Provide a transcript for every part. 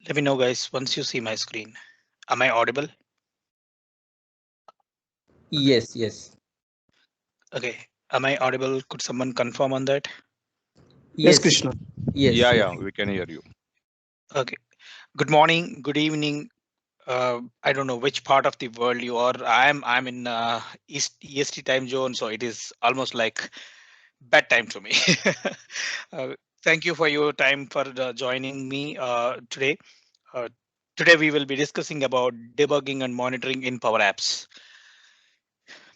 Let me know, guys, once you see my screen. Am I audible? Yes, yes, Okay. Am I audible? Could someone confirm on that? Yes, yes, Krishna. yes, Yeah, yes. yeah, we can hear you. Okay. Good morning, good evening. I don't know which part of the world you are. I'm in East EST time zone, so it is almost like bedtime to me. uh, Thank you for your time for joining me today. Uh, Today we will be discussing about debugging and monitoring in Power Apps.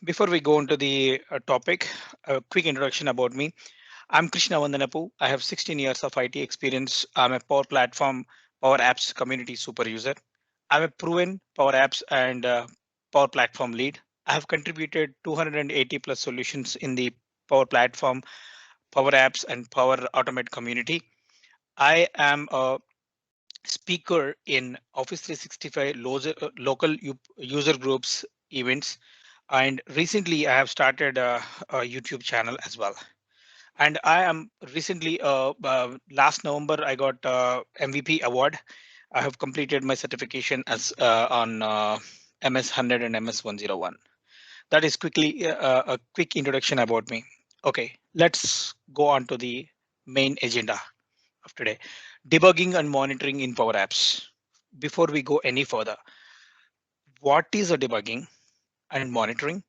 Before we go into the topic, a quick introduction about me. I'm Krishna Vandanapu. I have 16 years of IT experience. I'm a Power Platform, Power Apps community super user. I'm a proven Power Apps and Power Platform lead. I have contributed 280 plus solutions in the Power Platform, Power Apps, and Power Automate community. I am a speaker in Office 365 local user groups events, and recently I have started a YouTube channel as well. And I am recently last November I got MVP award. I have completed my certification as on MS 100 and MS 101. That is quickly a quick introduction about me. Okay, let's go on to the main agenda of today: debugging and monitoring in Power Apps. Before we go any further, what is a debugging and monitoring?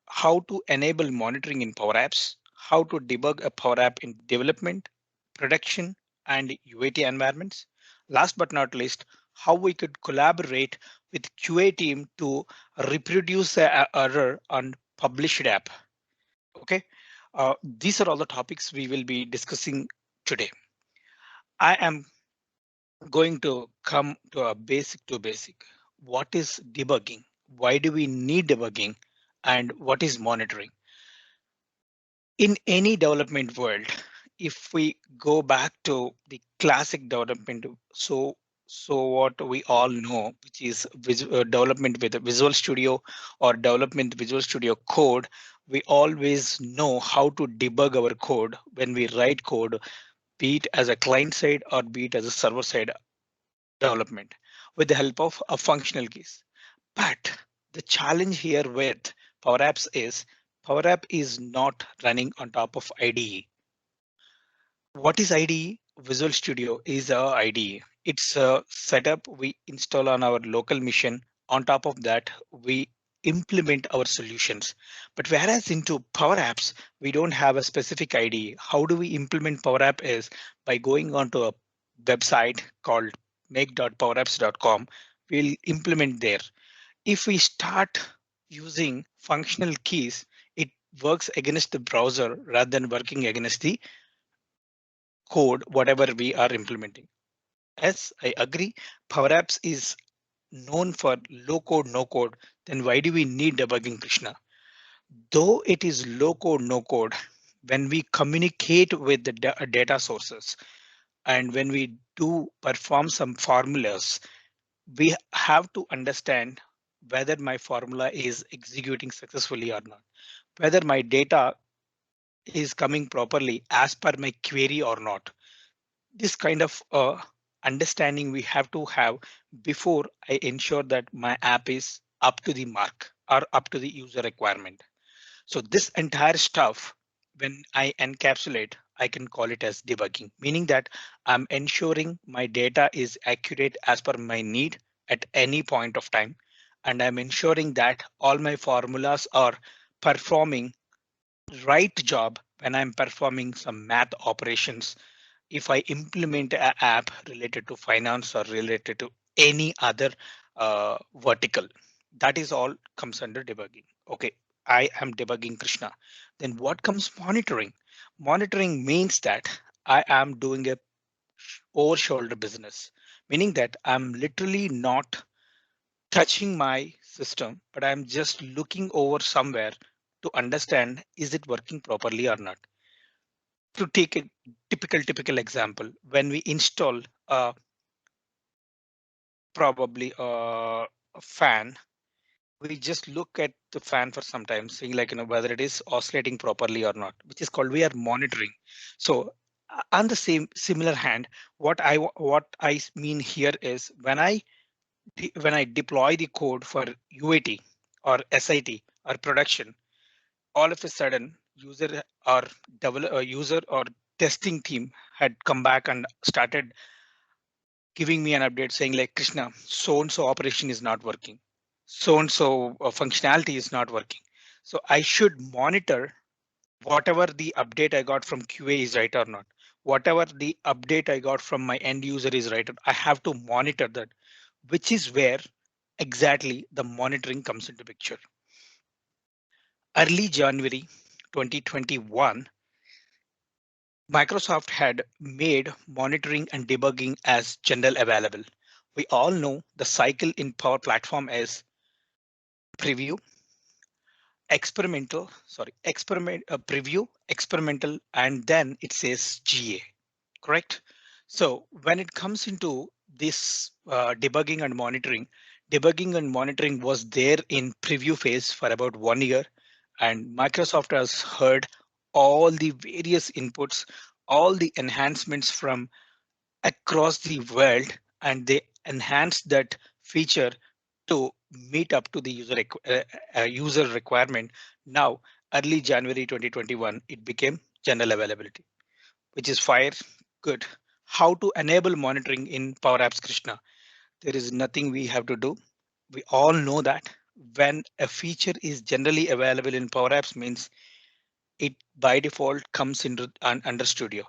How to enable monitoring in Power Apps? How to debug a Power App in development, production, and UAT environments? Last but not least, how we could collaborate with QA team to reproduce the error on published app. Okay, these are all the topics we will be discussing today. I am going to come to a basic to basic. What is debugging? Why do we need debugging? And what is monitoring? In any development world, if we go back to the classic development, so what we all know, which is development with Visual Studio or development Visual Studio Code, we always know how to debug our code when we write code, be it as a client side or be it as a server side development with the help of a functional keys. But the challenge here with Power Apps is Power App is not running on top of IDE. What is IDE? Visual Studio is a IDE. It's a setup we install on our local machine. On top of that, we implement our solutions. But whereas into Power Apps, we don't have a specific IDE. How do we implement Power App is by going onto a website called make.powerapps.com. We'll implement there. If we start using functional keys, it works against the browser rather than working against the code, whatever we are implementing. Yes, I agree. Power Apps is known for low code, no code. Then why do we need debugging, Krishna? Though it is low code, no code, when we communicate with the data sources and when we do perform some formulas, we have to understand whether my formula is executing successfully or not, whether my data is coming properly as per my query or not. This kind of understanding we have to have before I ensure that my app is up to the mark or up to the user requirement. So this entire stuff, when I encapsulate, I can call it as debugging, meaning that I'm ensuring my data is accurate as per my need at any point of time. And I'm ensuring that all my formulas are performing right job when I'm performing some math operations. If I implement an app related to finance or related to any other vertical, that is all comes under debugging. Okay, I am debugging, Krishna. Then what comes monitoring? Monitoring means that I am doing a over shoulder business, meaning that I'm literally not touching my system, but I'm just looking over somewhere to understand is it working properly or not. To take a typical example, when we install probably a fan, we just look at the fan for some time, seeing like whether it is oscillating properly or not, which is called we are monitoring. So On the same similar hand, what I mean here is when I deploy the code for UAT or SIT or production, all of a sudden user or testing team had come back and started giving me an update saying like, Krishna, so and so operation is not working, so and so functionality is not working. So I should monitor whatever the update I got from QA is right or not, whatever the update I got from my end user is right. I have to monitor that, which is where exactly the monitoring comes into picture. Early January 2021, Microsoft had made monitoring and debugging as general available. We all know the cycle in Power Platform is preview, preview, experimental, and then it says GA, correct? So when it comes into this debugging and monitoring was there in preview phase for about 1 year, and Microsoft has heard all the various inputs, all the enhancements from across the world, and they enhanced that feature to meet up to the user requirement. Now, early January 2021, it became general availability, which is fire good. How to enable monitoring in Power Apps, Krishna? There is nothing we have to do. We all know that when a feature is generally available in Power Apps means it by default comes into under Studio.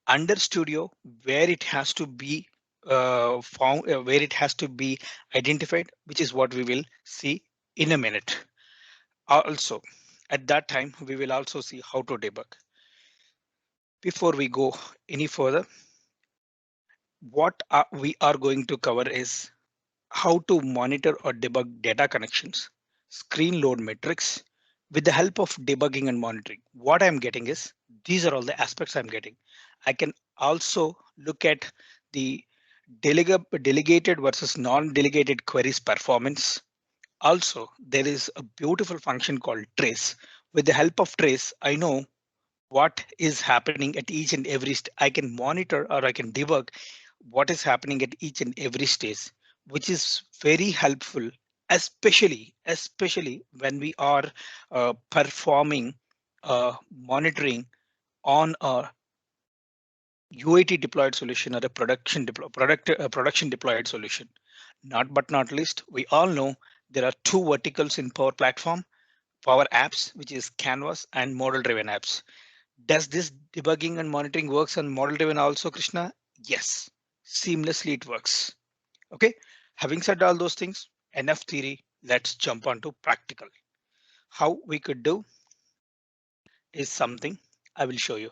Under Studio, where it has to be found, where it has to be identified, which is what we will see in a minute. Also, at that time, we will also see how to debug. Before we go any further, what we are going to cover is how to monitor or debug data connections, screen load metrics with the help of debugging and monitoring. What I'm getting is these are all the aspects I'm getting. I can also look at the delegated versus non-delegated queries performance. Also, there is a beautiful function called trace. With the help of trace, I know what is happening at each and every I can monitor or I can debug what is happening at each and every stage, which is very helpful, especially when we are performing monitoring on a UAT deployed solution or a production deployed solution. Not but not least, we all know there are two verticals in Power Platform, Power Apps, which is Canvas, and model driven apps. Does this debugging and monitoring works on model driven also, Krishna? Yes, seamlessly it works. Okay, having said all those things, enough theory, let's jump on to practical. How we could do is something I will show you.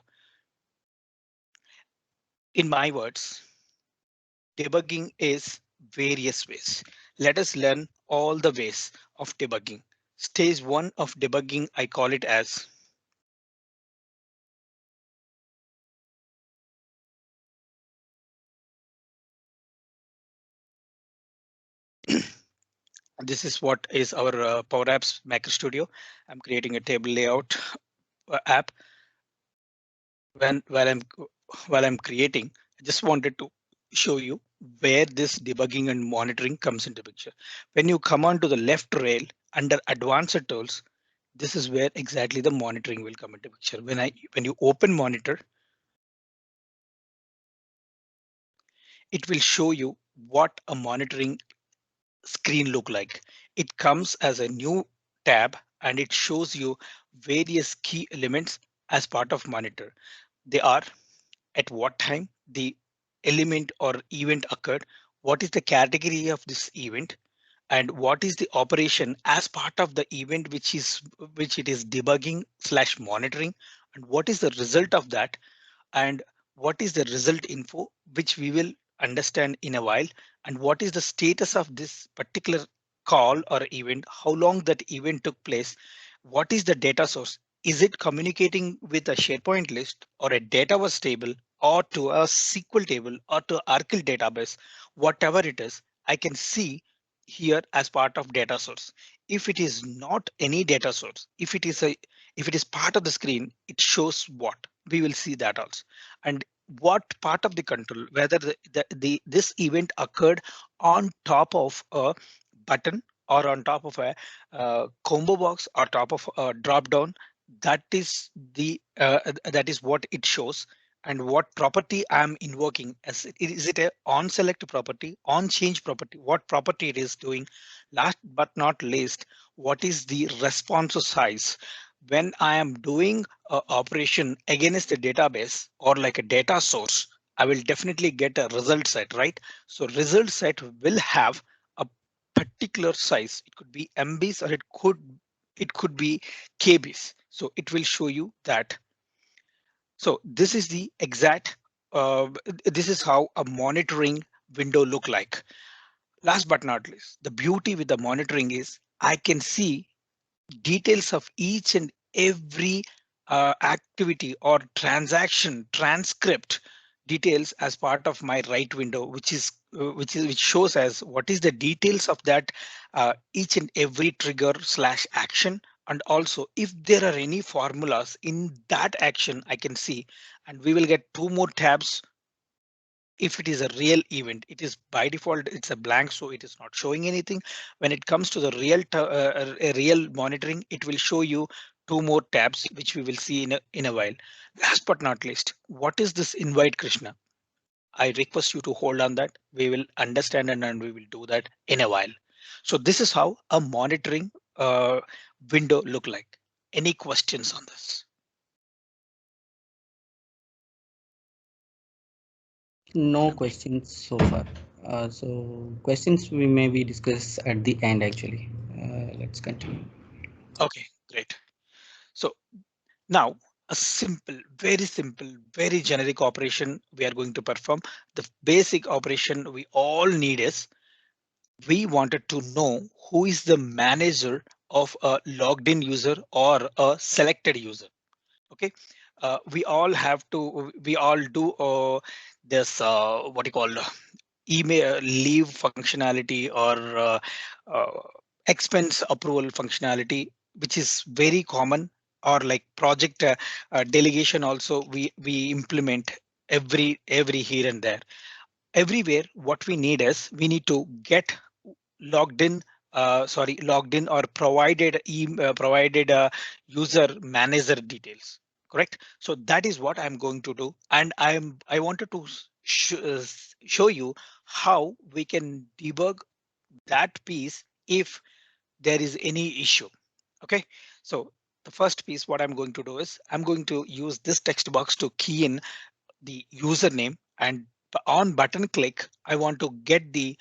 In my words, debugging is various ways. Let us learn all the ways of debugging. Stage one of debugging, I call it as this is what is our Power Apps Maker Studio. I'm creating a table layout app. While I'm creating, I just wanted to show you where this debugging and monitoring comes into picture. When you come on to the left rail under advanced tools, this is where exactly the monitoring will come into picture. When you open monitor, it will show you what a monitoring screen look like. It comes as a new tab and it shows you various key elements as part of monitor. They are at what time the element or event occurred, what is the category of this event, and what is the operation as part of the event which it is debugging slash monitoring, and what is the result of that, and what is the result info, which we will understand in a while, and what is the status of this particular call or event, how long that event took place, what is the data source, is it communicating with a SharePoint list or a data was table or to a SQL table or to Oracle database, whatever it is, I can see here as part of data source. If it is not any data source, if it is part of the screen, it shows what we will see that also. And what part of the control, whether this event occurred on top of a button or on top of a combo box or top of a drop down. That is that is what it shows. And what property I'm invoking, as is it a on select property, on change property, what property it is doing. Last but not least, what is the response size when I am doing a operation against a database or like a data source. I will definitely get a result set, right? So result set will have a particular size. It could be MBs or it could be KBs. So it will show you that. So this is the exact this is how a monitoring window look like. Last but not least, the beauty with the monitoring is I can see details of each and every activity or transaction transcript details as part of my right window, which shows as what is the details of that each and every trigger slash action. And also if there are any formulas in that action I can see. And we will get two more tabs. If it is a real event, it is by default it's a blank, so it is not showing anything. When it comes to the real monitoring, it will show you two more tabs which we will see in a while. Last but not least, what is this invite, Krishna? I request you to hold on that. We will understand and we will do that in a while. So this is how a monitoring window look like. Any questions on this? No questions so far. So questions we maybe discuss at the end actually. Let's continue. Okay, great. So now, a simple, very generic operation we are going to perform. The basic operation we all need is we wanted to know who is the manager of a logged in user or a selected user. Okay, we all do this what you call email leave functionality or uh, expense approval functionality, which is very common, or like project delegation also we implement every here and there. Everywhere what we need is we need to get logged in logged in or provided user manager details, correct? So that is what I'm going to do, and I wanted to show you how we can debug that piece if there is any issue. Okay, so the first piece what I'm going to do is I'm going to use this text box to key in the username, and on button click I want to get the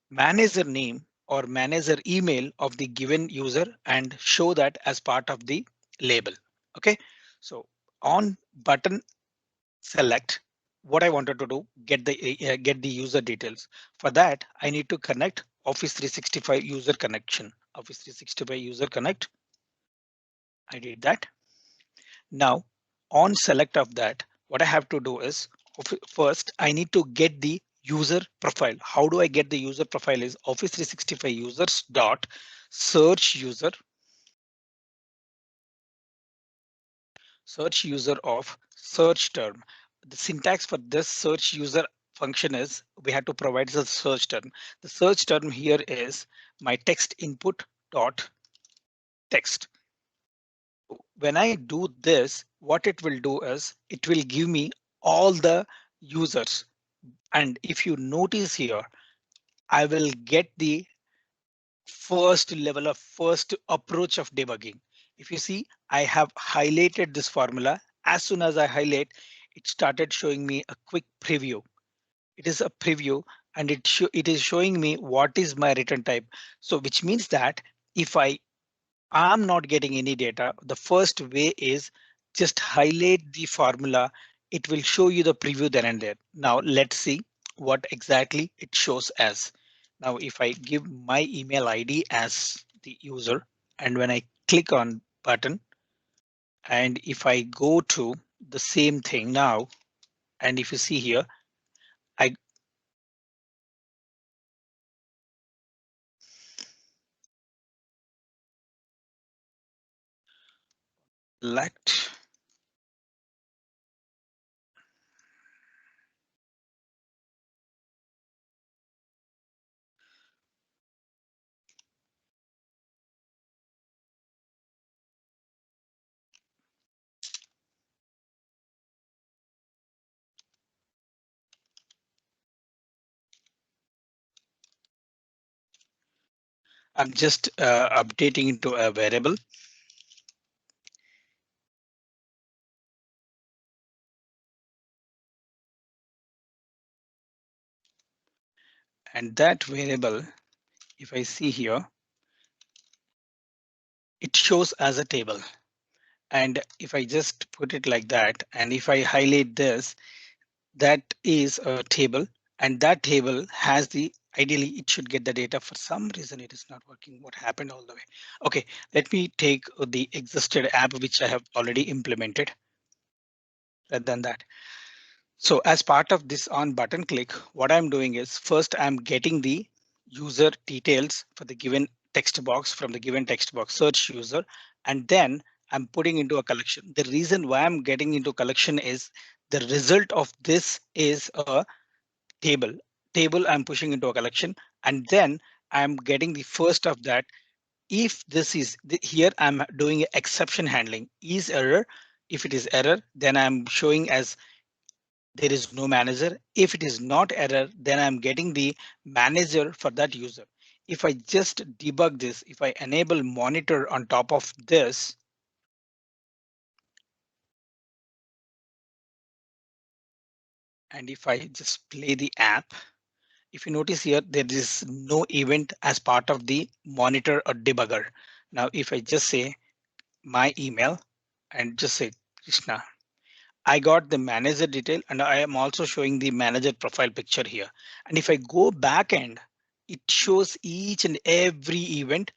manager name or manager email of the given user and show that as part of the label. Okay, so on button select, what I wanted to do, get the user details. For that I need to connect Office 365 user connection. Office 365 user connect, I did that. Now on select of that, what I have to do is first I need to get the user profile. How do I get the user profile? Is Office 365 users dot search user of search term. The syntax for this search user function is we have to provide the search term. The search term here is my text input dot text. When I do this, what it will do is it will give me all the users. And if you notice here, I will get the first approach of debugging. If you see, I have highlighted this formula. As soon as I highlight, it started showing me a quick preview. It is a preview and it is showing me what is my return type. So which means that if I'm not getting any data, the first way is just highlight the formula. It will show you the preview then and there. Now let's see what exactly it shows as. Now if I give my email ID as the user and when I click on button and if I go to the same thing now, and if you see here, I select I'm just updating into a variable. And that variable, if I see here, it shows as a table. And if I just put it like that, and if I highlight this, that is a table, and that table has the ideally it should get the data. For some reason it is not working. What happened all the way? Okay, let me take the existed app which I have already implemented rather than that. So as part of this on button click, what I'm doing is first I'm getting the user details for the given text box from the given text box search user, and then I'm putting into a collection. The reason why I'm getting into collection is the result of this is a table. Table I'm pushing into a collection, and then I'm getting the first of that. If this is here, I'm doing exception handling. Is error. If it is error, then I'm showing as there is no manager. If it is not error, then I'm getting the manager for that user. If I just debug this, if I enable monitor on top of this, and if I just play the app, if you notice here, there is no event as part of the monitor or debugger. Now, if I just say my email and just say Krishna, I got the manager detail, and I am also showing the manager profile picture here. And if I go back end, it shows each and every event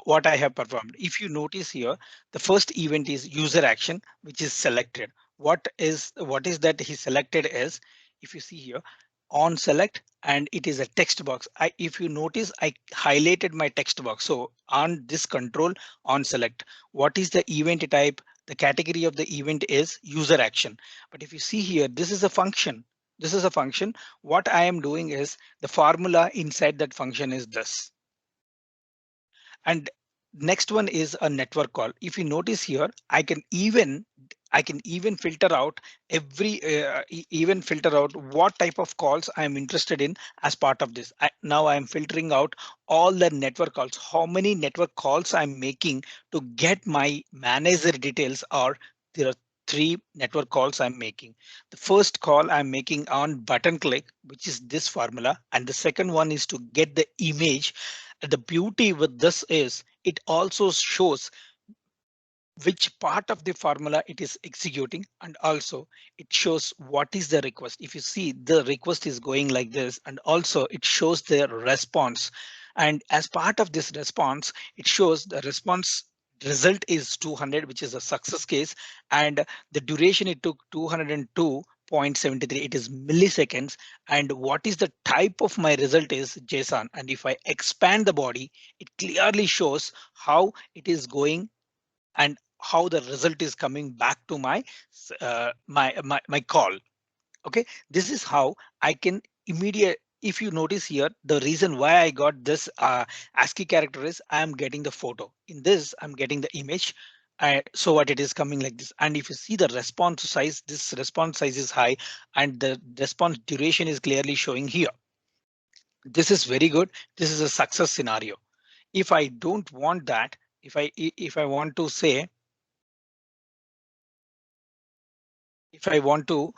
what I have performed. If you notice here, the first event is user action, which is selected. What is that he selected is, if you see here, on select, and it is a text box. If you notice, I highlighted my text box. So on this control on select, what is the event type? The category of the event is user action. But if you see here, this is a function. This is a function. What I am doing is the formula inside that function is this. And next one is a network call. If you notice here, I can even filter out even filter out what type of calls I'm interested in as part of this. Now I'm filtering out all the network calls, how many network calls I'm making to get my manager details. Or there are three network calls I'm making. The first call I'm making on button click, which is this formula, and the second one is to get the image. The beauty with this is it also shows which part of the formula it is executing, and also it shows what is the request. If you see, the request is going like this, and also it shows the response. And as part of this response, it shows the response result is 200, which is a success case, and the duration it took 202.73, it is milliseconds. And what is the type of my result is JSON. And if I expand the body, it clearly shows how it is going and how the result is coming back to my call. Okay, this is how I can immediate. If you notice here, the reason why I got this ASCII character is I am getting the photo. In this, I'm getting the image. So what it is coming like this. And if you see the response size, this response size is high, and the response duration is clearly showing here. This is very good. This is a success scenario. If I don't want that, if I want to say, if I want to,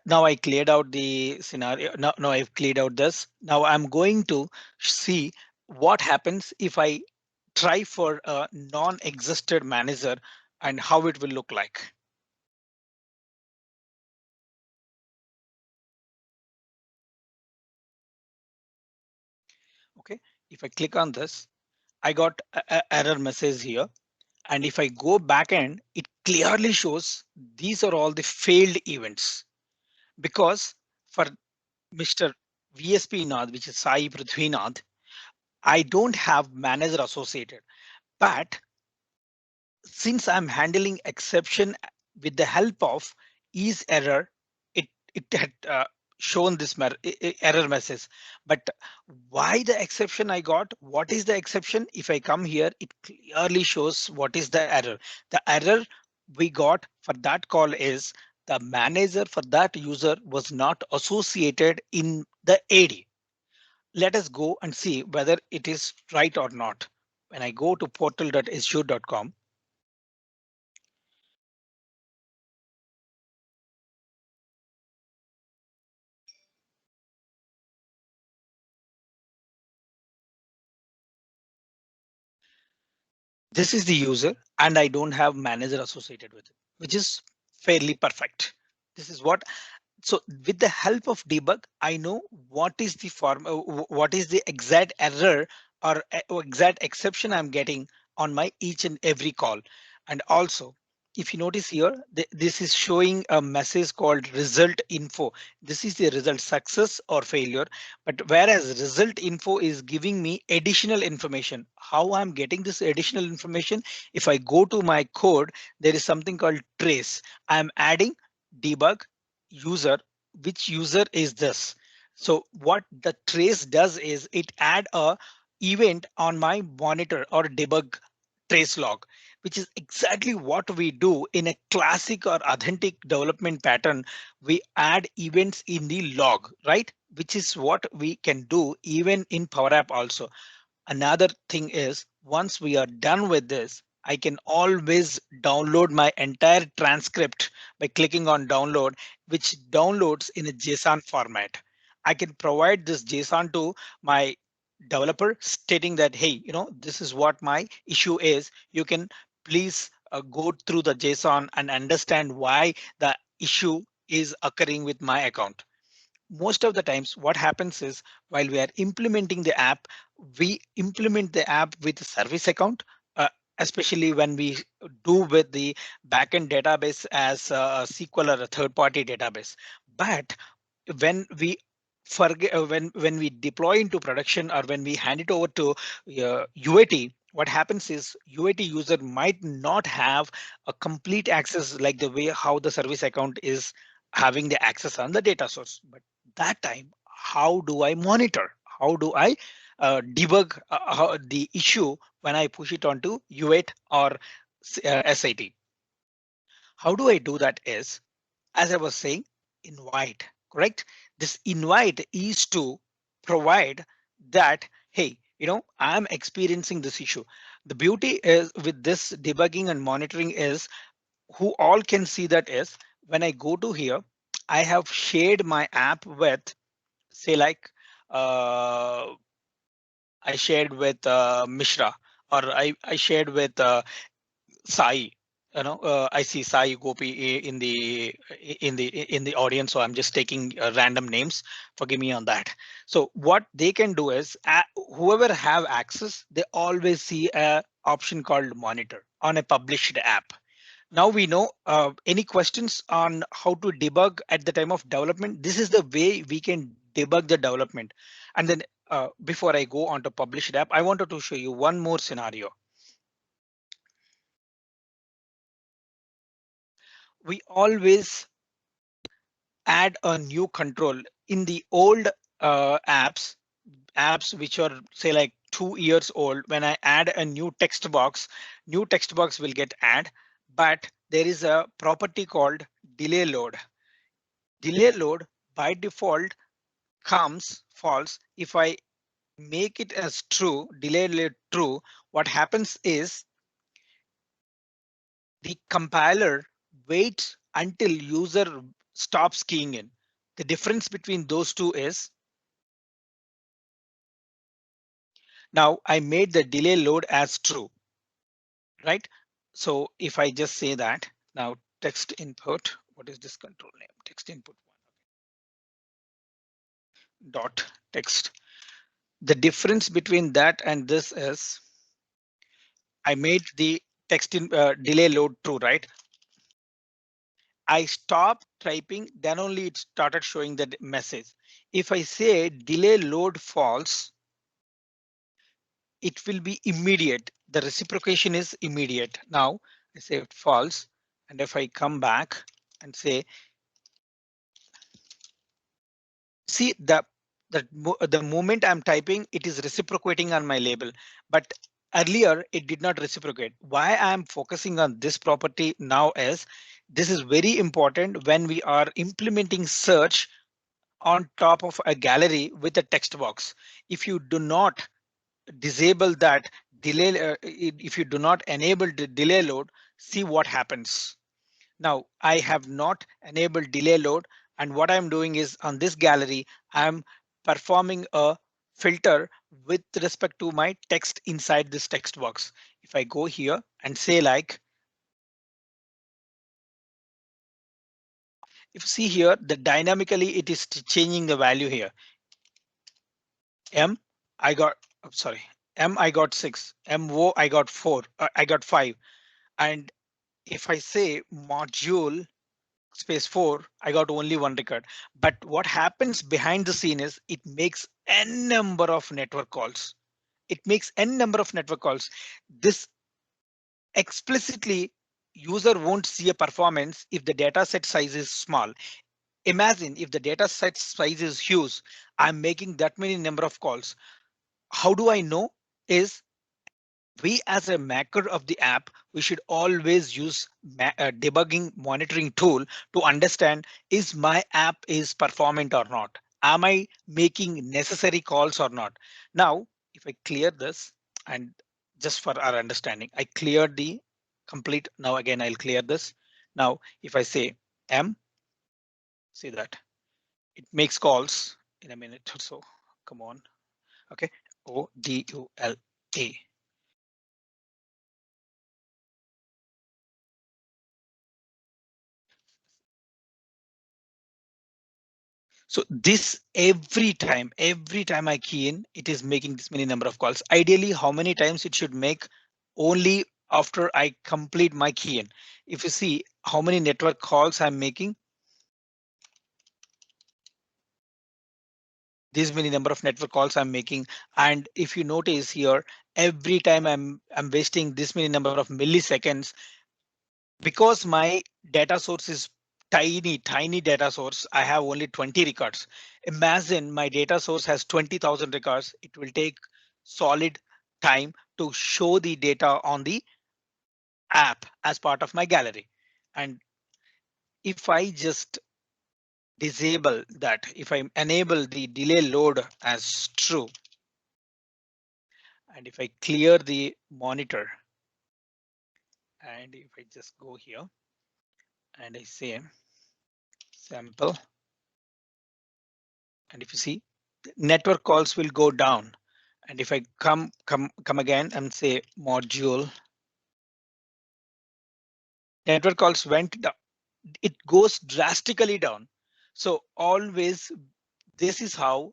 now I cleared out the scenario. Now I've cleared out this. Now I'm going to see what happens if I try for a non-existed manager and how it will look like. Okay, if I click on this, I got a error message here. And if I go back end, it clearly shows these are all the failed events, because for Mr. VSP Nath, which is Sai Prithvinath, I don't have manager associated. But since I'm handling exception with the help of is error, it had shown this error message. But why the exception I got? What is the exception? If I come here, it clearly shows what is the error. The error we got for that call is the manager for that user was not associated in the AD. Let us go and see whether it is right or not. When I go to portal.azure.com, this is the user and I don't have manager associated with it, which is fairly perfect. This is what. So with the help of debug, I know what is the what is the exact error or exact exception I'm getting on my each and every call. And also, if you notice here, this is showing a message called result info. This is the result success or failure. But whereas result info is giving me additional information, how I'm getting this additional information? If I go to my code, there is something called trace. I'm adding debug user. Which user is this? So what the trace does is it add a event on my monitor or debug trace log, which is exactly what we do in a classic or authentic development pattern. We add events in the log, right? Which is what we can do even in Power App also. Another thing is once we are done with this, I can always download my entire transcript by clicking on download, which downloads in a JSON format. I can provide this JSON to my developer stating that, hey, this is what my issue is. You can please go through the JSON and understand why the issue is occurring with my account. Most of the times what happens is while we are implementing the app, we implement the app with a service account, uh, especially when we do with the backend database as a SQL or a third party database. But when we forget when we deploy into production or when we hand it over to UAT, what happens is UAT user might not have a complete access like the way how the service account is having the access on the data source. But that time, how do I monitor? How do I debug the issue when I push it onto U8 or SIT? How do I do that is, as I was saying, invite, correct? This invite is to provide that, hey, I'm experiencing this issue. The beauty is with this debugging and monitoring is who all can see that is when I go to here, I have shared my app with, say like, uh, I shared with Mishra, or I shared with Sai. I see Sai Gopi in the audience, so I'm just taking random names. Forgive me on that. So what they can do is, whoever have access, they always see a option called monitor on a published app. Now we know any questions on how to debug at the time of development. This is the way we can debug the development. And then before I go on to published app, I wanted to show you one more scenario. We always add a new control in the old apps which are say like 2 years old. When I add a new text box will get add, but there is a property called delay load. Delay load by default comes false. If I make it as true, delay load true, what happens is the compiler waits until user stops keying in. The difference between those two is now I made the delay load as true, right? So if I just say that now text input, what is this control name? Text input dot text. The difference between that and this is I made the text in delay load true, right? I stopped typing, then only it started showing the message. If I say delay load false, it will be immediate. The reciprocation is immediate. Now I say false. And if I come back and say, see the moment I'm typing, it is reciprocating on my label. But earlier it did not reciprocate. Why I'm focusing on this property now is this is very important when we are implementing search on top of a gallery with a text box. If you do not disable that delay, if you do not enable the delay load, see what happens. Now I have not enabled delay load, and what I'm doing is on this gallery, I'm performing a filter with respect to my text inside this text box. If I go here and say like, if you see here, the dynamically it is changing the value here. M, I got, sorry, M I got 6, MO I got 4, I got 5. And if I say module space 4, I got only one record. But what happens behind the scene is it makes n number of network calls. It makes n number of network calls. This explicitly user won't see a performance if the data set size is small. Imagine if the data set size is huge, I'm making that many number of calls. How do I know? Is we as a maker of the app, we should always use debugging monitoring tool to understand is my app is performant or not? Am I making necessary calls or not? Now, if I clear this, and just for our understanding, I cleared the complete. Now again, I'll clear this. Now, if I say M, see that it makes calls in a minute or so. Come on. Okay. ODULA. So this every time I key in, it is making this many number of calls. Ideally, how many times it should make? Only after I complete my key in. If you see how many network calls I'm making, this many number of network calls I'm making. And if you notice here, every time I'm wasting this many number of milliseconds because my data source is tiny data source. I have only 20 records. Imagine my data source has 20,000 records. It will take solid time to show the data on the app as part of my gallery. And if I just disable that, if I enable the delay load as true, and if I clear the monitor, and if I just go here and I say sample, and if you see, network calls will go down. And if I come again and say module, network calls went down, it goes drastically down. So always this is how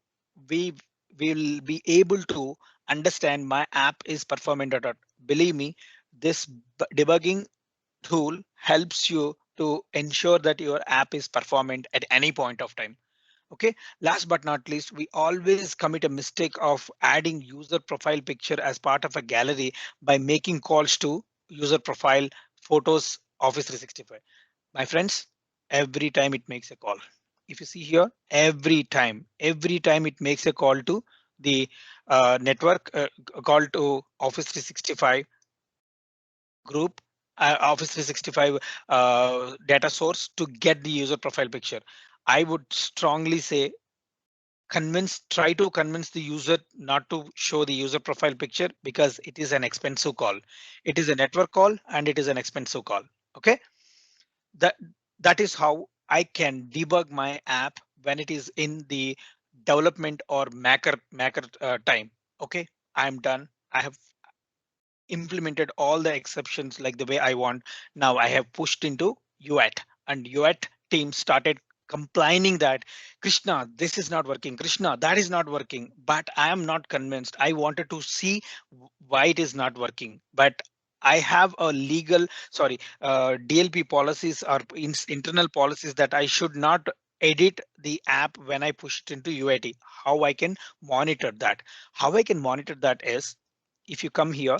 we will be able to understand my app is performing or not. Believe me, this debugging tool helps you to ensure that your app is performant at any point of time. Okay, last but not least, we always commit a mistake of adding user profile picture as part of a gallery by making calls to user profile photos Office 365. My friends, every time it makes a call. If you see here, every time it makes a call to the network, call to Office 365 group, Office 365 data source to get the user profile picture. I would strongly say try to convince the user not to show the user profile picture because it is an expensive call. It is a network call and it is an expensive call. Okay, that that is how I can debug my app when it is in the development or maker time. Okay, I'm done. I have implemented all the exceptions like the way I want. Now I have pushed into UAT, and UAT team started complaining that Krishna, this is not working. Krishna, that is not working. But I am not convinced. I wanted to see why it is not working. But I have a legal, sorry, DLP policies or internal policies that I should not edit the app when I push it into UAT. How I can monitor that? How I can monitor that is if you come here,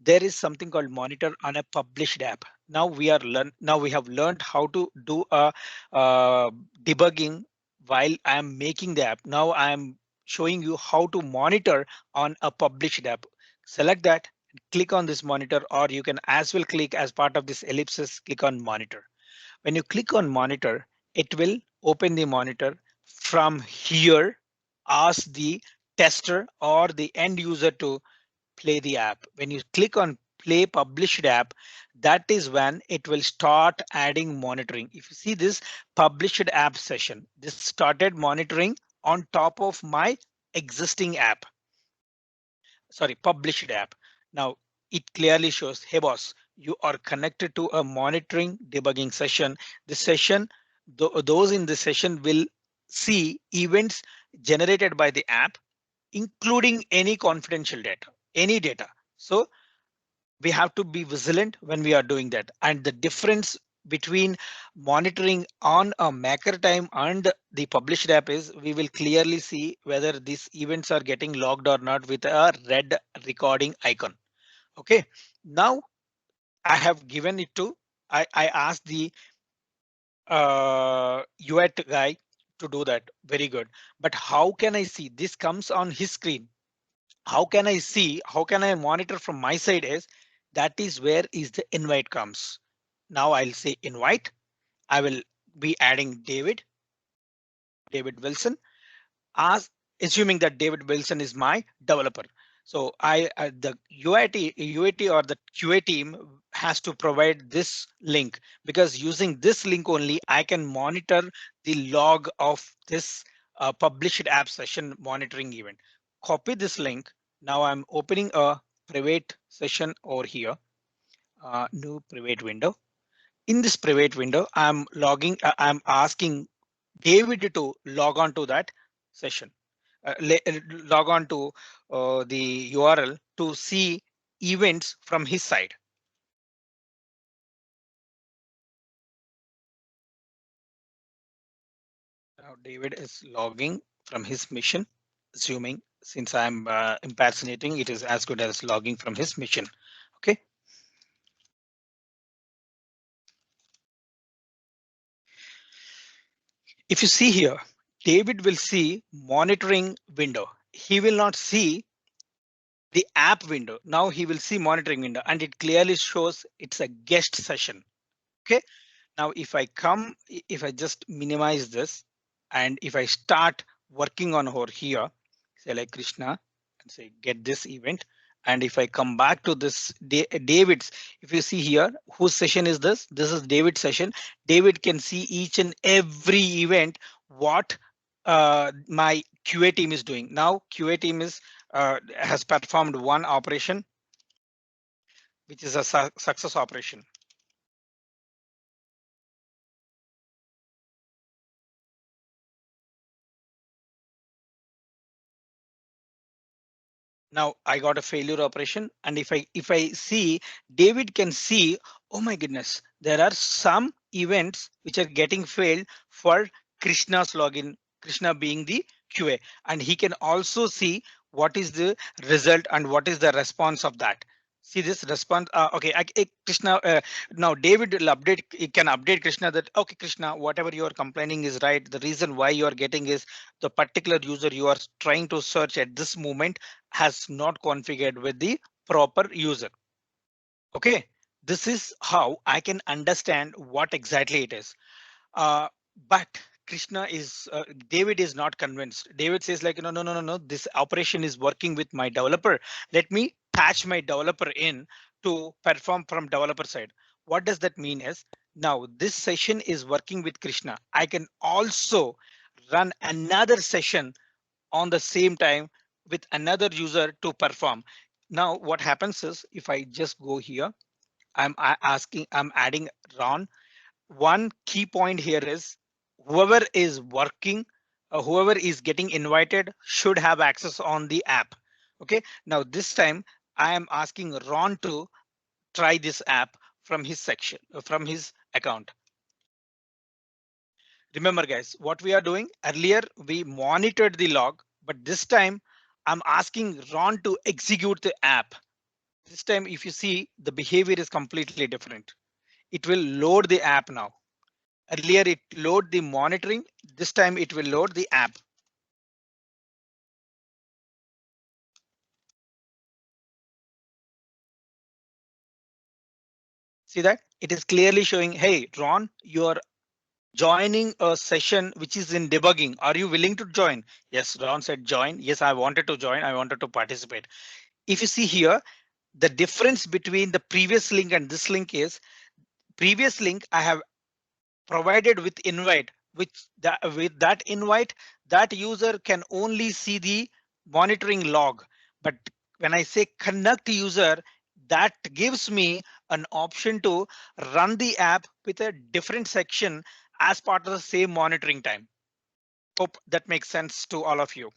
there is something called monitor on a published app. Now we have learned how to do a debugging while I am making the app. Now I am showing you how to monitor on a published app. Select that, click on this monitor, or you can as well click as part of this ellipsis, click on monitor. When you click on monitor, it will open the monitor. from here ask the tester or the end user to play the app. When you click on play published app, that is when it will start adding monitoring. If you see this published app session, this started monitoring on top of my existing app. Sorry, published app. Now it clearly shows, hey boss, you are connected to a monitoring debugging session. This session, those in the session will see events generated by the app, including any confidential data, any data. So we have to be vigilant when we are doing that. And the difference between monitoring on a maker time and the published app is we will clearly see whether these events are getting logged or not with a red recording icon. Okay, now I have given it to, I asked the UAT guy to do that. Very good. But how can I see this comes on his screen? How can I see, how can I monitor from my side is that is where is the invite comes. Now I'll say invite. I will be adding David Wilson, as assuming that David Wilson is my developer. So the UAT or the QA team has to provide this link, because using this link only I can monitor the log of this published app session monitoring event. Copy this link. Now I'm opening a private session over here, new private window. In this private window, I'm asking David to log on to that session, log on to the URL to see events from his side. Now David is logging from his mission, assuming since I'm impersonating, it is as good as logging from his mission. Okay. If you see here, David will see monitoring window. He will not see the app window. Now he will see monitoring window and it clearly shows it's a guest session. Okay. Now if I come, if I just minimize this and if I start working on over here, say like Krishna and say get this event. And if I come back to this David's, if you see here, whose session is this? This is David's session. David can see each and every event, what my QA team is doing. Now QA team is has performed one operation, which is a success operation. Now I got a failure operation, and if I see, David can see, oh my goodness, there are some events which are getting failed for Krishna's login, Krishna being the QA, and he can also see what is the result and what is the response of that. See this response. Okay, Krishna. Now David will update. He can update Krishna that okay, Krishna, whatever you are complaining is right. The reason why you are getting is the particular user you are trying to search at this moment has not configured with the proper user. Okay, this is how I can understand what exactly it is. Uh, but Krishna is David is not convinced. David says like no, this operation is working with my developer. Let me patch my developer in to perform from developer side. What does that mean is now this session is working with Krishna. I can also run another session on the same time with another user to perform. Now what happens is if I just go here, I'm adding Ron. One key point here is whoever is working, whoever is getting invited should have access on the app. Okay, now this time I am asking Ron to try this app from his section, from his account. Remember guys, what we are doing earlier, we monitored the log, but this time I'm asking Ron to execute the app. This time, if you see, the behavior is completely different. It will load the app now. Earlier, it load the monitoring. This time it will load the app. See that it is clearly showing, hey, Ron, your joining a session which is in debugging. Are you willing to join? Yes, Ron said join. Yes, I wanted to join. I wanted to participate. If you see here, the difference between the previous link and this link is previous link I have provided with invite, which with that invite, that user can only see the monitoring log. But when I say connect user, that gives me an option to run the app with a different section as part of the same monitoring time. Hope that makes sense to all of you.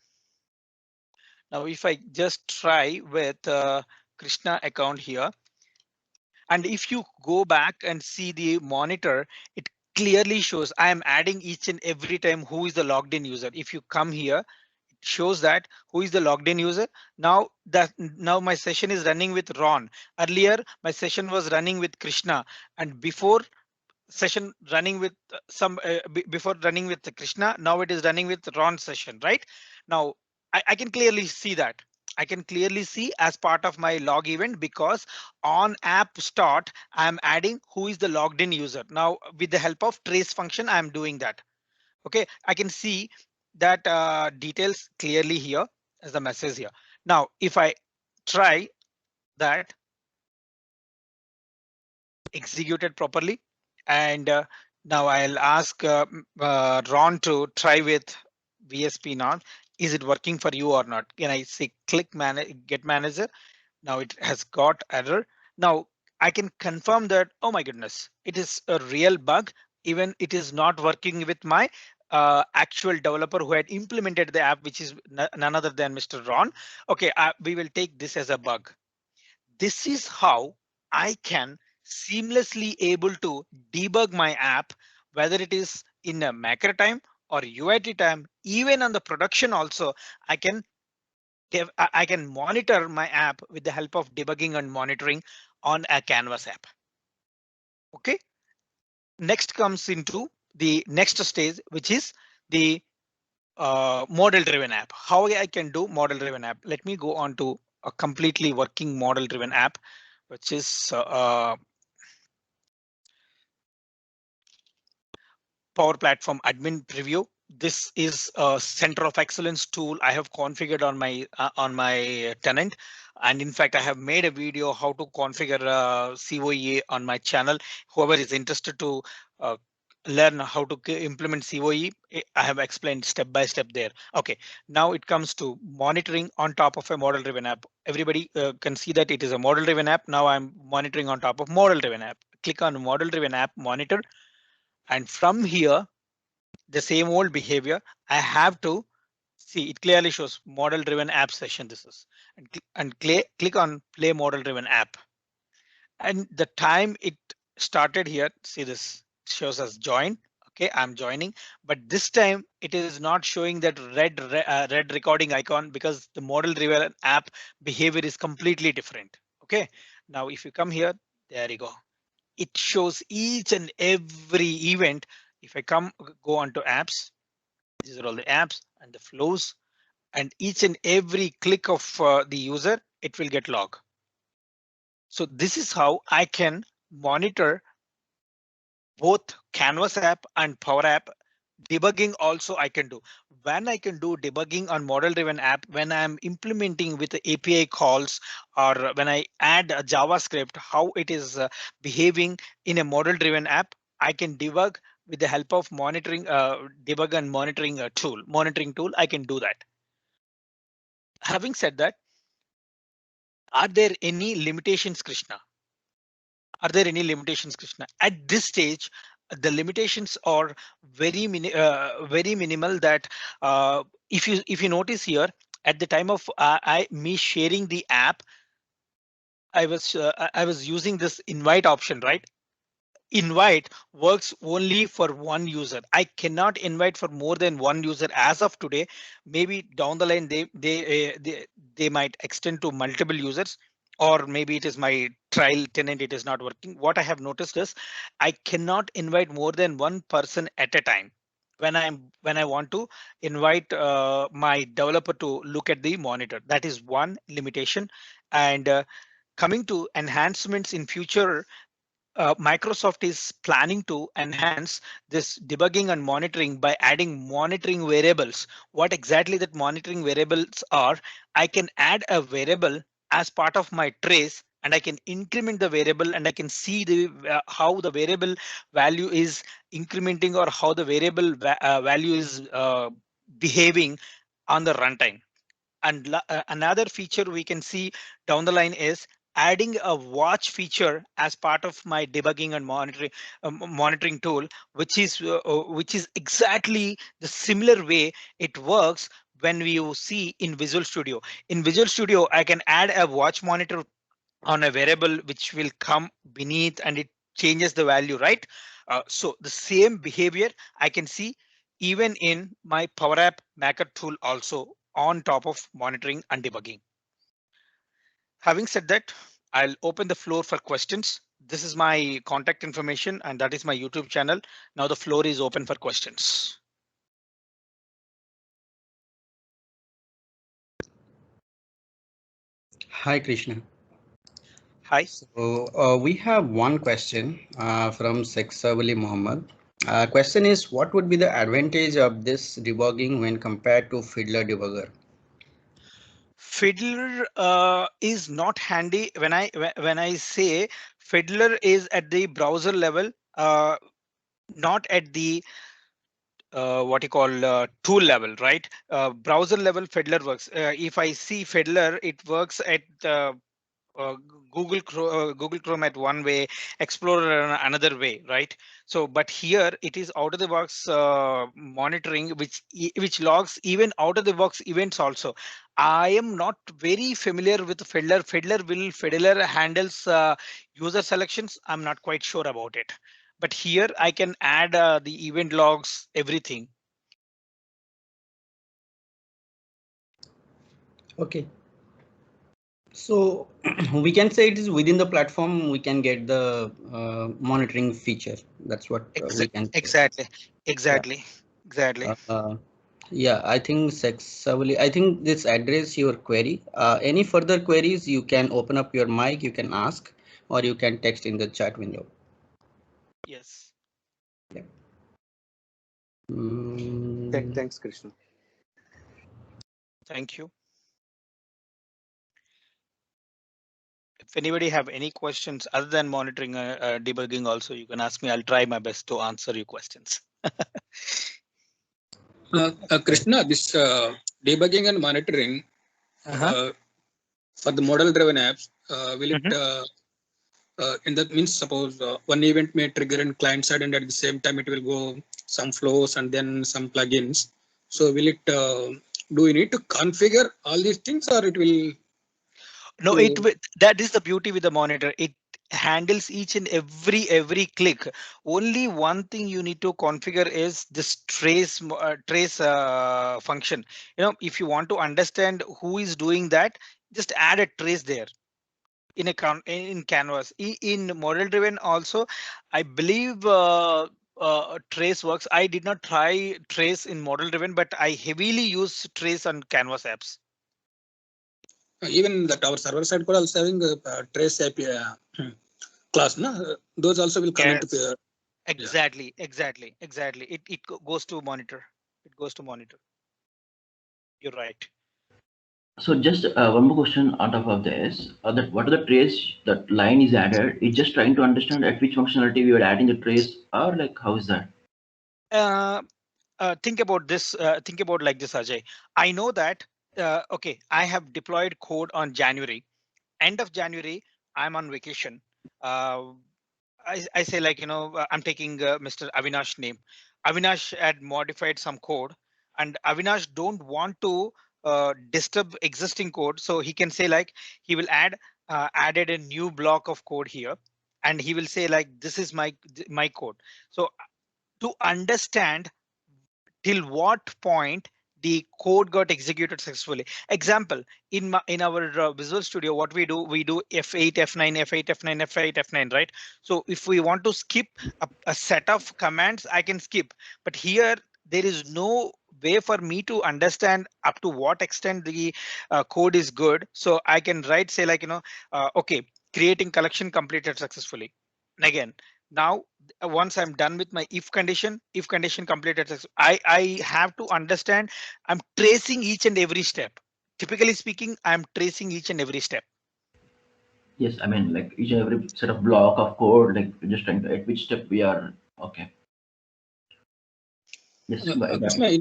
Now, if I just try with Krishna account here, and if you go back and see the monitor, it clearly shows I am adding each and every time who is the logged in user. If you come here, it shows that who is the logged in user. Now my session is running with Ron. Earlier, my session was running with Krishna, and before session running with before running with Krishna, now it is running with Ron session, right? Now I can clearly see that. I can clearly see as part of my log event because on app start, I'm adding who is the logged in user. Now with the help of trace function, I'm doing that. Okay, I can see that details clearly here as the message here. Now, if I try that executed properly. And now I'll ask Ron to try with VSP now. Is it working for you or not? Can I say click get manager? Now it has got error. Now I can confirm that, oh my goodness, it is a real bug. Even it is not working with my actual developer who had implemented the app, which is none other than Mr. Ron. Okay, we will take this as a bug. This is how I can seamlessly able to debug my app, whether it is in a macro time or UAT time, even on the production also, I can I can monitor my app with the help of debugging and monitoring on a Canvas app. Okay. Next comes into the next stage, which is the model driven app. How I can do model driven app? Let me go on to a completely working model driven app, which is Power Platform admin preview. This is a center of excellence tool I have configured on my tenant. And in fact, I have made a video how to configure COE on my channel. Whoever is interested to uh, learn how to implement COE, I have explained step by step there. Okay, now it comes to monitoring on top of a model driven app. Everybody can see that it is a model driven app. Now I'm monitoring on top of model driven app. Click on model driven app monitor. And from here, the same old behavior, I have to see it clearly shows model driven app session. This is and click on play model driven app. And the time it started here, see this shows us join. Okay, I'm joining, but this time it is not showing that red recording icon because the model driven app behavior is completely different. Okay, now if you come here, there you go. It shows each and every event. If I go on to apps, these are all the apps and the flows, and each and every click of the user, it will get log. So this is how I can monitor both Canvas app and Power App. Debugging also I can do. When I can do debugging on model driven app, when I'm implementing with the API calls or when I add a JavaScript, how it is behaving in a model driven app, I can debug with the help of debug and monitoring tool, I can do that. Having said that, are there any limitations, Krishna? Are there any limitations, Krishna? At this stage, the limitations are very minimal. That if you notice here, at the time of me sharing the app, I was using this invite option, right? Invite works only for one user. I cannot invite for more than one user as of today. Maybe down the line they might extend to multiple users, or maybe it is my trial tenant, it is not working. What I have noticed is I cannot invite more than one person at a time when I want to invite my developer to look at the monitor. That is one limitation. And coming to enhancements in future, Microsoft is planning to enhance this debugging and monitoring by adding monitoring variables. What exactly that monitoring variables are, I can add a variable as part of my trace and I can increment the variable and I can see the how the variable value is incrementing or how the variable value is behaving on the runtime. And another feature we can see down the line is adding a watch feature as part of my debugging and monitoring tool, which is exactly the similar way it works when you see in Visual Studio. In Visual Studio, I can add a watch monitor on a variable which will come beneath and it changes the value, right? So the same behavior I can see even in my Power App Maker tool also on top of monitoring and debugging. Having said that, I'll open the floor for questions. This is my contact information and that is my YouTube channel. Now the floor is open for questions. Hi, Krishna. Hi. So we have one question from Sexavali Mohammed. Question is, what would be the advantage of this debugging when compared to Fiddler debugger? Fiddler is not handy when I say Fiddler is at the browser level, not at the what you call tool level, right? Browser level Fiddler works. If I see Fiddler, it works at uh, Google Chrome at one way, Explorer another way, right? So, but here it is out of the box monitoring, which logs even out of the box events also. I am not very familiar with Fiddler. Fiddler handles user selections? I'm not quite sure about it. But here I can add the event logs, everything. Okay. So we can say it is within the platform, we can get the monitoring feature. That's what we can say. Exactly, Yeah. exactly. Yeah, I think Sexavali, I think this address your query. Any further queries, you can open up your mic, you can ask, or you can text in the chat window. Yes. Yeah. Mm, Thanks, Krishna. Thank you. If anybody have any questions other than monitoring debugging also, you can ask me. I'll try my best to answer your questions. Krishna, this debugging and monitoring Uh-huh. for the model-driven apps, will it Mhm. in that means suppose one event may trigger in client side and at the same time it will go some flows and then some plugins. So will it do you need to configure all these things or it will No, do that is the beauty with the monitor. It handles each and every click. Only one thing you need to configure is this trace function. If you want to understand who is doing that, just add a trace there in Canvas. In model driven also, I believe trace works. I did not try trace in model driven, but I heavily use trace on Canvas apps. even that our server side code also having a trace API class, no? Those also will come into Yes, yeah. exactly. It goes to monitor. It goes to monitor. You're right. So just one more question on top of this. That what are the trace that line is added? It's just trying to understand at which functionality we are adding the trace, or like how is that? Uh, think about this. Think about like this, Ajay. I know that. Okay, I have deployed code on January. End of January, I'm on vacation. Uh, I say like, I'm taking Mr. Avinash name. Avinash had modified some code and Avinash don't want to disturb existing code. So he can say like, he will added a new block of code here. And he will say like, this is my code. So to understand till what point the code got executed successfully. Example, in our Visual Studio, what we do F8, F9, F8, F9, F8, F9, right? So if we want to skip a set of commands, I can skip. But here there is no way for me to understand up to what extent the code is good. So I can write say like, okay, creating collection completed successfully. again, now once I'm done with my if condition completed, I have to understand I'm tracing each and every step. Typically speaking, I'm tracing each and every step. Yes, I mean, like each and every set of block of code, like we're just trying to at which step we are. Okay. Yes, Krishna,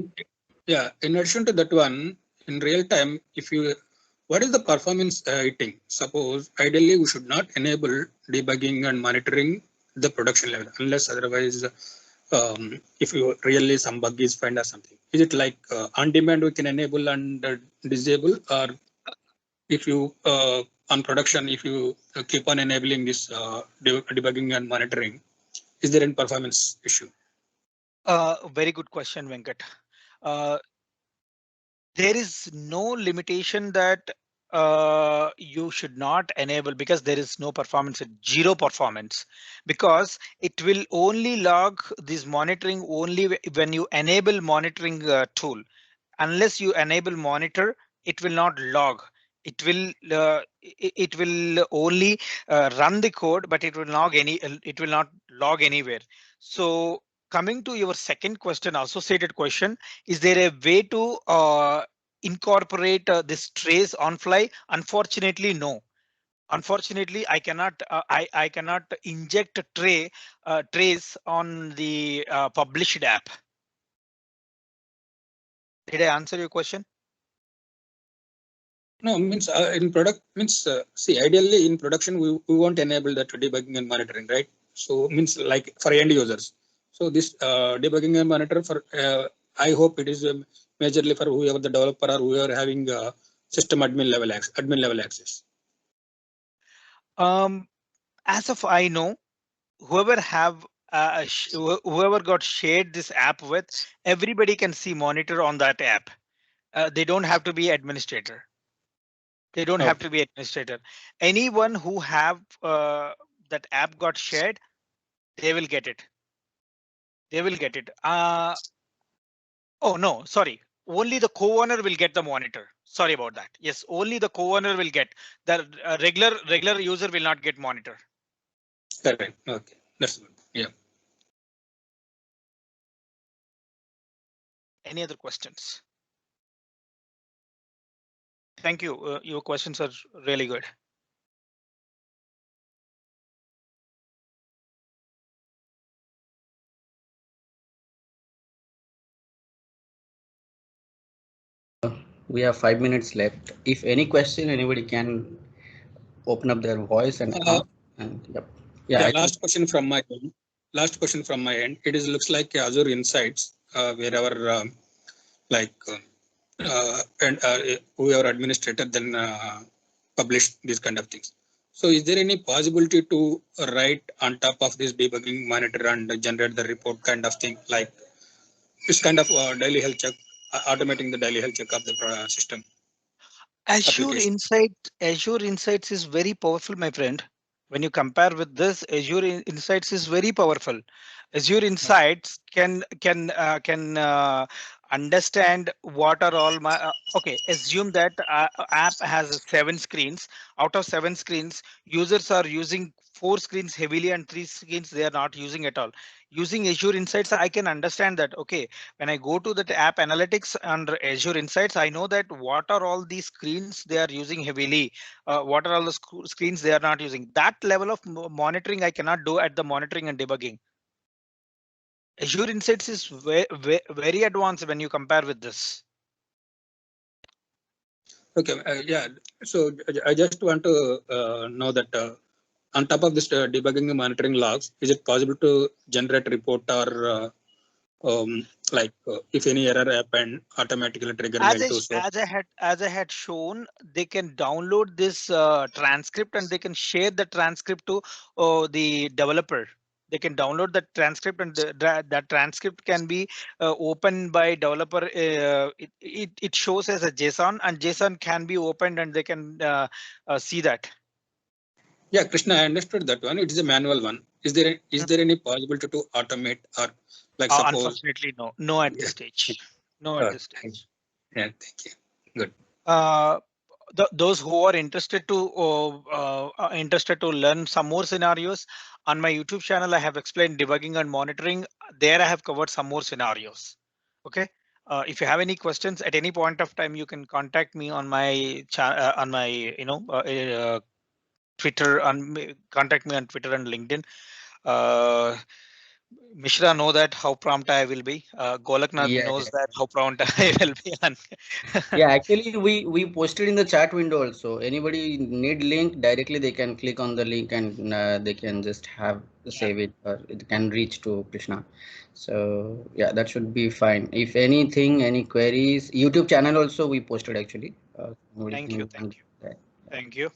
yeah, in addition to that one, in real time, if you, what is the performance hitting? Suppose ideally we should not enable debugging and monitoring the production level unless otherwise, if you really some bug is found or something. Is it like on demand we can enable and disable, or if you on production, if you keep on enabling this debugging and monitoring, is there any performance issue? Very good question, Venkat. Uh, there is no limitation that you should not enable, because there is no performance, zero performance, because it will only log this monitoring only when you enable monitoring tool. Unless you enable monitor, it will not log. It will only run the code, but it will not log anywhere. So coming to your second question, associated question, is there a way to incorporate this trace on fly? Unfortunately, no. Unfortunately, I cannot inject a trace on the published app. Did I answer your question? No, means in product means see, ideally in production we won't enable that debugging and monitoring, right? So means like for end users. So this debugging and monitor for I hope it is majorly for whoever the developer or whoever having system admin level access. As of I know, whoever have whoever got shared this app with, everybody can see monitor on that app. They don't have to be administrator. They don't have to be administrator. Anyone who have that app got shared, they will get it. They will get it. Oh no, sorry. Only the co-owner will get the monitor. Sorry about that. Yes, only the co-owner will get. The regular user will not get monitor. Correct. Okay, that's good. Yeah. Any other questions? Thank you. Your questions are really good. We have 5 minutes left. If any question, anybody can open up their voice and ask. And yep. Yeah. I Last question from my end. Last question from my end. It is looks like Azure Insights, wherever like and whoever administrator then publish these kind of things. So is there any possibility to write on top of this debugging monitor and generate the report kind of thing, like this kind of daily health check, automating the daily health check of the system application? Azure Insights is very powerful, my friend. When you compare with this, Azure Insights is very powerful. Azure Insights can understand what are all my okay. Assume that app has 7 screens. Out of 7 screens, users are using 4 screens heavily and 3 screens they are not using at all. Using Azure Insights, I can understand that. Okay, when I go to the app analytics under Azure Insights, I know that what are all these screens they are using heavily, what are all the screens they are not using. That level of monitoring I cannot do at the monitoring and debugging. Azure Insights is very advanced when you compare with this. Okay, yeah. So I just want to know that on top of this debugging and monitoring logs, is it possible to generate report or like if any error happened, automatically trigger mail to so? As I had shown, they can download this transcript and they can share the transcript to the developer. They can download the transcript and that transcript can be opened by developer. It shows as a JSON, and JSON can be opened and they can see that. Yeah, Krishna, I understood that one. It is a manual one. Is there any possibility to automate or like suppose? Unfortunately, no at this stage. No at this stage. Yeah, thank you. Good. those who are interested to learn some more scenarios, on my YouTube channel I have explained debugging and monitoring. There I have covered some more scenarios. Okay. If you have any questions at any point of time, you can contact me on my on my Twitter, contact me on Twitter and LinkedIn. Mishra know that how prompt I will be. Golaknath Yeah, knows yeah. that how prompt I will be. Yeah, actually we posted in the chat window also. Anybody need link, directly they can click on the link and they can just have Yeah. save it, or it can reach to Krishna. So yeah, that should be fine. If anything, any queries, YouTube channel also we posted actually. Nobody Thank you. can Thank you. that. Thank you.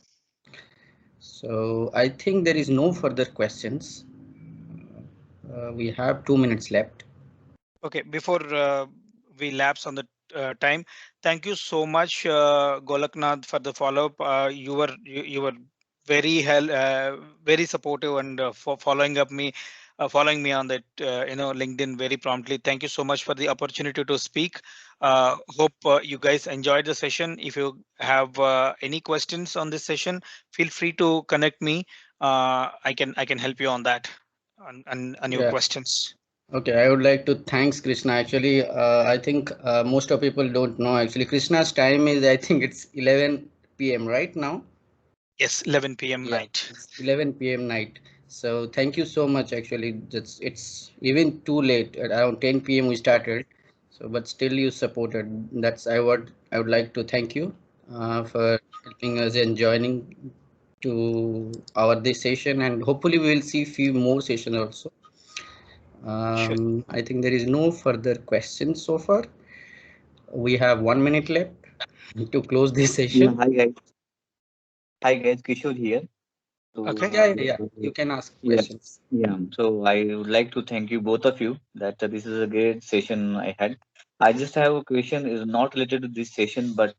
So I think there is no further questions. We have 2 minutes left. Okay, before we lapse on the time, thank you so much, Golaknath, for the follow-up. You were very supportive and for following me on that LinkedIn very promptly. Thank you so much for the opportunity to speak. Hope you guys enjoyed the session. If you have any questions on this session, feel free to connect me. I can help you on that, on your Yeah. questions. Okay, I would like to thanks Krishna. Actually, I think most of people don't know. Actually, Krishna's time is I think it's 11 p.m. right now. Yes, 11 p.m. Yeah, night. it's 11 p.m. night. So thank you so much. Actually, it's even too late. At around 10 p.m. we started. So, but still you supported. That's I would like to thank you for helping us and joining to our this session, and hopefully we will see few more sessions also. Sure. I think there is no further questions so far. We have 1 minute left to close this Yeah, session. hi guys. Hi guys, Kishore here. Okay. Yeah, yeah, So, yeah. You can ask yeah, questions. yeah. So I would like to thank you both of you that this is a great session I had. I just have a question is not related to this session, but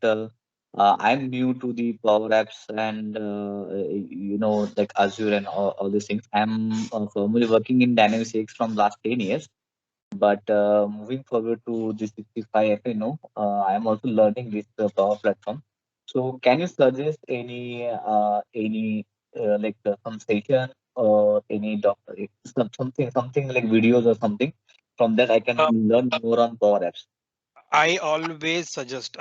I'm new to the Power Apps and like Azure and all these things. I'm formally working in Dynamics CX from last 10 years. But moving forward to the 65 FNO, I am also learning this Power Platform. So can you suggest any like some session or any something like videos or something from that I can Uh, learn more on Power Apps. I always suggest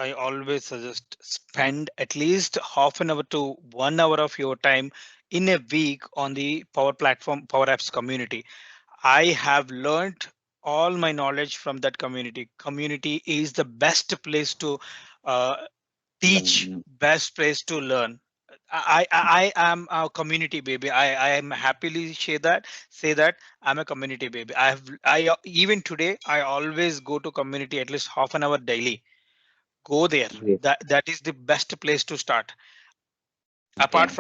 spend at least half an hour to 1 hour of your time in a week on the Power Platform, Power Apps community. I have learned all my knowledge from that community. Community is the best place to uh, teach, Um, best place to learn. I am a community baby. I am happily say that I'm a community baby. Even today I always go to community at least half an hour daily. Go there. Great. That is the best place to start. Okay. Apart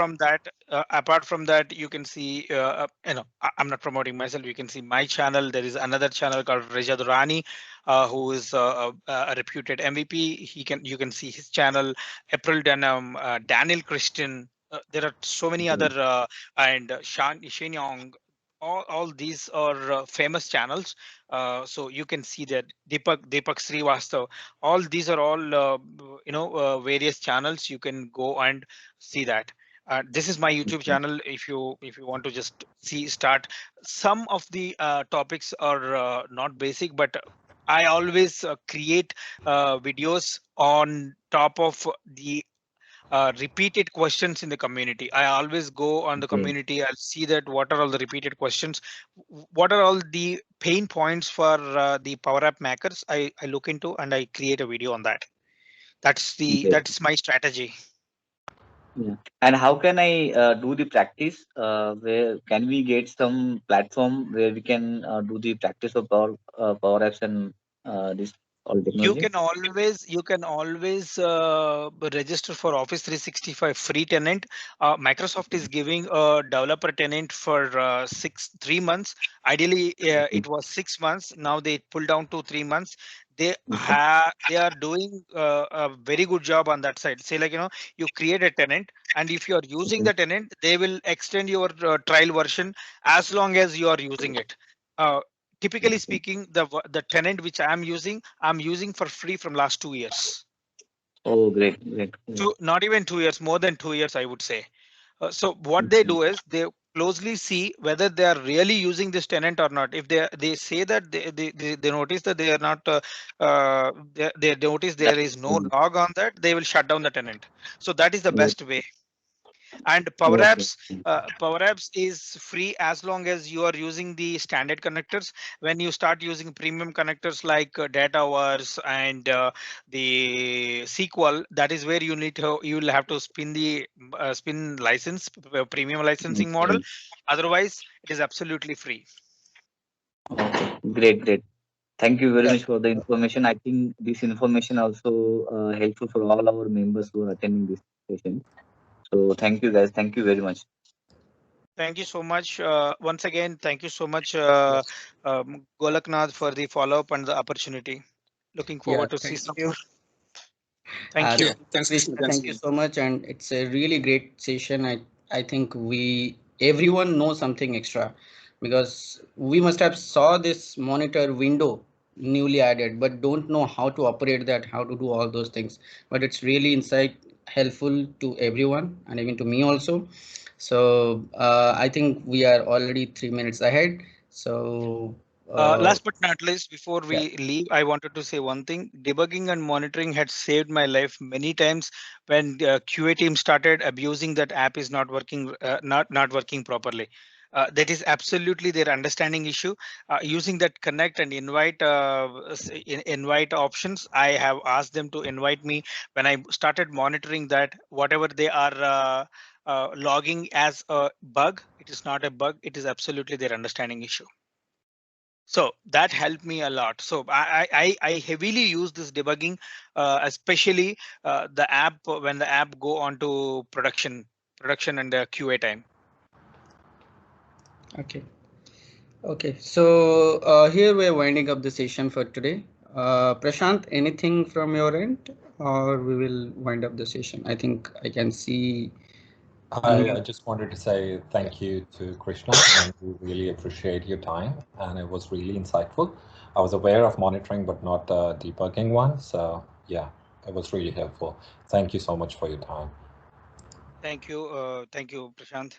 from that, you can see I'm not promoting myself. You can see my channel. There is another channel called Reja Durrani, who is a reputed MVP. You can see his channel. April Denham, Daniel Christian. There are so many other Great. and Shane Young. All these are famous channels. So you can see that Deepak Srivastav. All these are all various channels. You can go and see that. This is my YouTube Okay. channel. If you want to just start, some of the topics are not basic, but I always create videos on top of the repeated questions in the community. I always go on the Okay. community. I'll see that what are all the repeated questions, what are all the pain points for the Power App makers. I look into and I create a video on that. Great. That's my strategy. Yeah. And how can I do the practice? Where can we get some platform where we can do the practice of Power Apps and this all You technology? can always register for Office 365 free tenant. Microsoft is giving a developer tenant for 3 months. Ideally, Okay. it was 6 months. Now they pulled down to 3 months. Okay. They are doing a very good job on that side. Say like you create a tenant, and if you are using Okay. the tenant, they will extend your trial version as long as you are using it. Uh, Typically Okay. speaking, the tenant which I'm using for free from last 2 years. Oh, great, great. Not even 2 years, more than 2 years, I would say. So what they do is they closely see whether they are really using this tenant or not. If they say that they notice that they are not, they notice there is no log on that, they will shut down the tenant. So that is the best way. And Power Apps, Power Apps is free as long as you are using the standard connectors. When you start using premium connectors like DataVerse and the SQL, that is where you will have to spin the spin license, premium licensing model. Otherwise, it is absolutely free. Okay, great, great. Thank you very much for the information. I think this information also helpful for all our members who are attending this session. So thank you guys. Thank you very much. Thank you so much. Once again, thank you so much, Golaknath, for the follow-up and the opportunity. Looking forward to see Thank some you. more. Thank you. Thanks, Krishna. Thanks, Thank you so much, and it's a really great session. I think everyone knows something extra, because we must have saw this monitor window newly added, but don't know how to operate that, how to do all those things. But it's really insight helpful to everyone, and even to me also. So I think we are already 3 minutes ahead. So Last but not least, before yeah. we leave, I wanted to say one thing. Debugging and monitoring had saved my life many times when the QA team started abusing that app is not working, not working properly. That is absolutely their understanding issue. Using that connect and invite invite options, I have asked them to invite me when I started monitoring that whatever they are logging as a bug, it is not a bug. It is absolutely their understanding issue. So that helped me a lot. So I heavily use this debugging, especially the app when the app go on to production and the QA time. Okay. Okay. So here we're winding up the session for today. Prashant, anything from your end, or we will wind up the session? I think I can see. I just wanted to say thank you to Krishna, and we really appreciate your time, and it was really insightful. I was aware of monitoring, but not the debugging one. So yeah, it was really helpful. Thank you so much for your time. Thank you, Prashant.